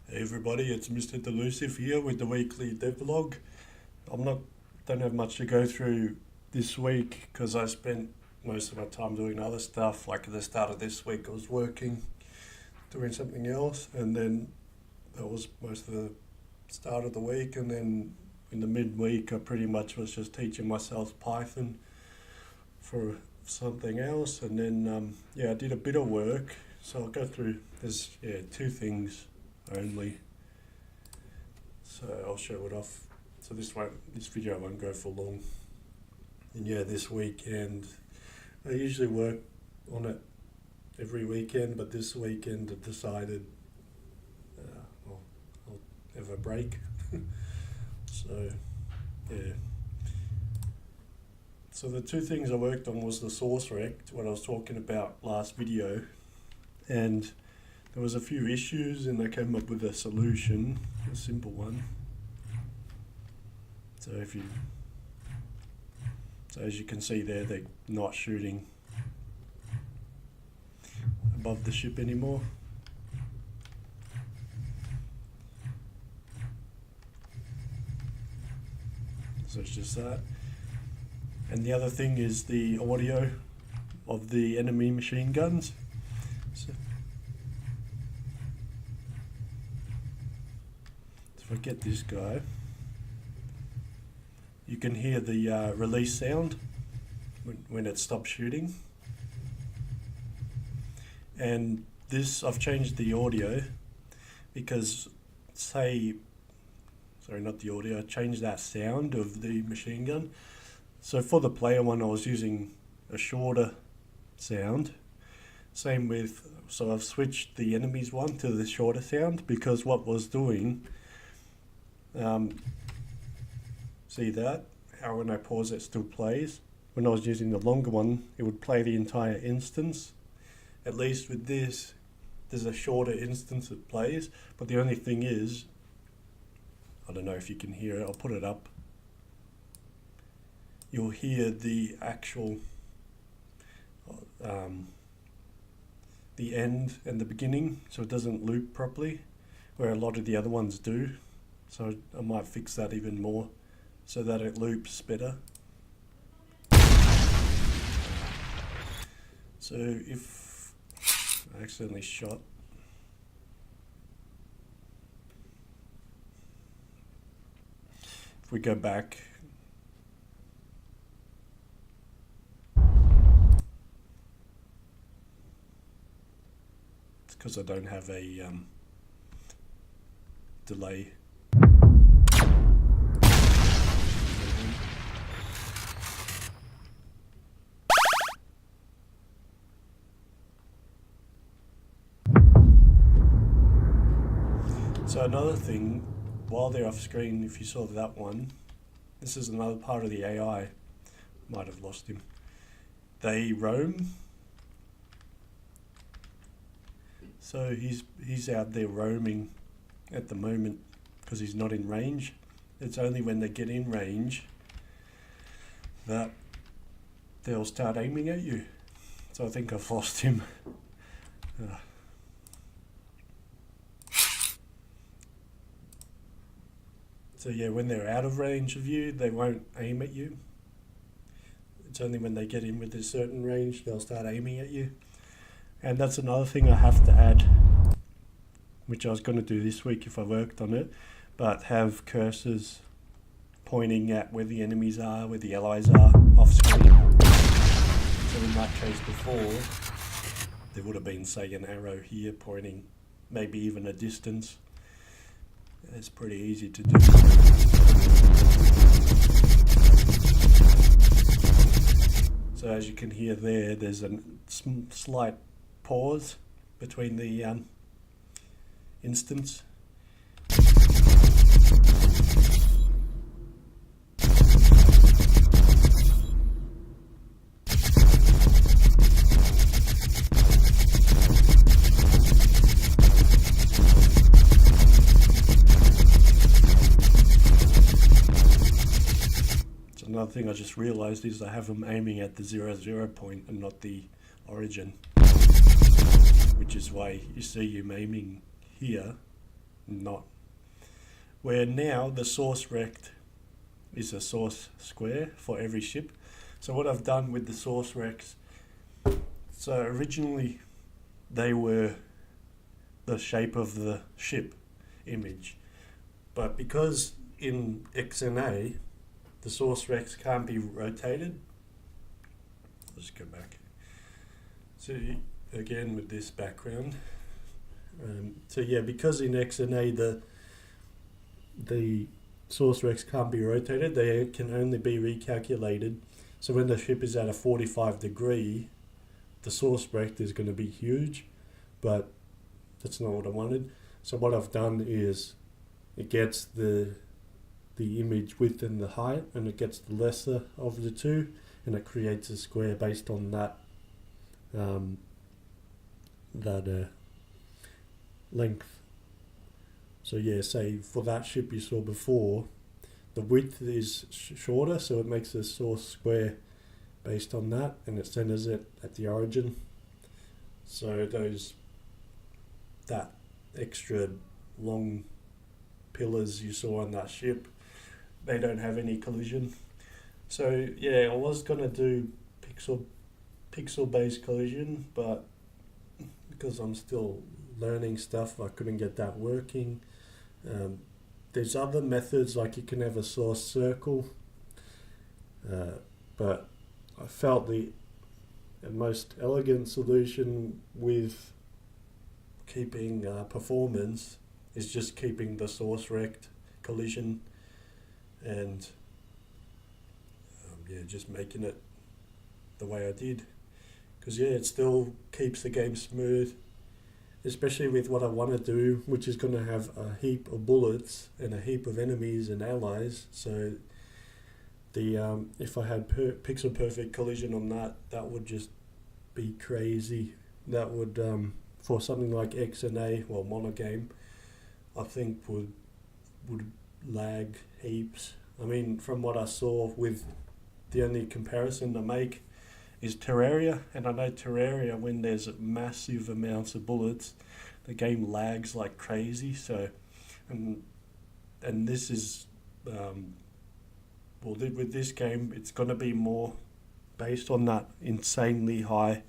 Hey everybody, it's Mr. Delusia here with the weekly devlog. Don't have much to go through this week because I spent most of my time doing other stuff. Like at the start of this week I was working, doing something else, and then that was most of the start of the week, and then in the midweek I pretty much was just teaching myself Python for something else, and then I did a bit of work. So I'll go through, there's two things only, so I'll show it off. So this video won't go for long. And this weekend I usually work on it every weekend, but this weekend I decided I'll have a break. So the two things I worked on was the source rect, what I was talking about last video, and there was a few issues and I came up with a solution, a simple one. So as you can see there, they're not shooting above the ship anymore. So it's just that. And the other thing is the audio of the enemy machine guns. So if I get this guy, you can hear the release sound when it stops shooting. And this, I've changed the audio because I changed that sound of the machine gun. So for the player one, I was using a shorter sound. Same with, so I've switched the enemies one to the shorter sound because what was doing, see that? How when I pause it still plays. When I was using the longer one, it would play the entire instance. At least with this, there's a shorter instance that plays, but the only thing is, I don't know if you can hear it, I'll put it up. You'll hear the actual, the end and the beginning, so it doesn't loop properly, where a lot of the other ones do. So I might fix that even more so that it loops better. So if I accidentally shot, if we go back, it's because I don't have a delay. So another thing, while they're off screen, if you saw that one, this is another part of the AI. Might have lost him. They roam. So he's out there roaming at the moment because he's not in range. It's only when they get in range that they'll start aiming at you. So I think I've lost him. So when they're out of range of you, they won't aim at you. It's only when they get in with a certain range, they'll start aiming at you. And that's another thing I have to add, which I was going to do this week if I worked on it, but have cursors pointing at where the enemies are, where the allies are off screen. So in that case before, there would have been, say, an arrow here pointing maybe even a distance. It's pretty easy to do. So as you can hear there, there's a slight pause between the instance. Another thing I just realized is I have them aiming at the 0, point and not the origin, which is why you see him aiming here not. Where now the source rect is a source square for every ship. So what I've done with the source rects, so originally they were the shape of the ship image, but because in XNA the source rects can't be rotated, let's go back. So again with this background, so yeah, because in XNA the source rects can't be rotated, they can only be recalculated. So when the ship is at a 45 degree, the source rect is going to be huge, but that's not what I wanted. So what I've done is it gets the image width and the height, and it gets the lesser of the two, and it creates a square based on that length. So yeah, say for that ship you saw before, the width is shorter, so it makes the source square based on that, and it centers it at the origin. So that extra long pillars you saw on that ship, they don't have any collision. So yeah, I was gonna do pixel based collision, but because I'm still learning stuff, I couldn't get that working. There's other methods, like you can have a source circle, but I felt the most elegant solution with keeping performance is just keeping the source rect collision, and yeah, just making it the way I did, because yeah, it still keeps the game smooth, especially with what I want to do, which is going to have a heap of bullets and a heap of enemies and allies. So the if I had pixel perfect collision on that would just be crazy. That would for something like XNA, well, monogame, I think would lag heaps. I mean, from what I saw, with the only comparison to make is Terraria, and I know Terraria, when there's massive amounts of bullets, the game lags like crazy. So, and this is with this game, it's going to be more based on that insanely high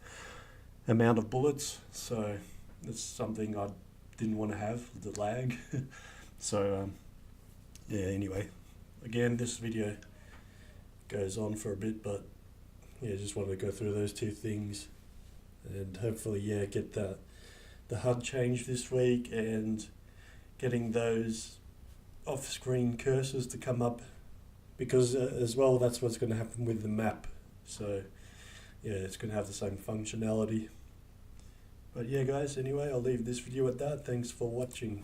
amount of bullets. So it's something I didn't want to have, the lag. So yeah, anyway, again, this video goes on for a bit, but yeah, just wanted to go through those two things, and hopefully, yeah, get the HUD changed this week, and getting those off-screen cursors to come up, because as well, that's what's going to happen with the map. So yeah, it's going to have the same functionality. But yeah, guys, anyway, I'll leave this video at that. Thanks for watching.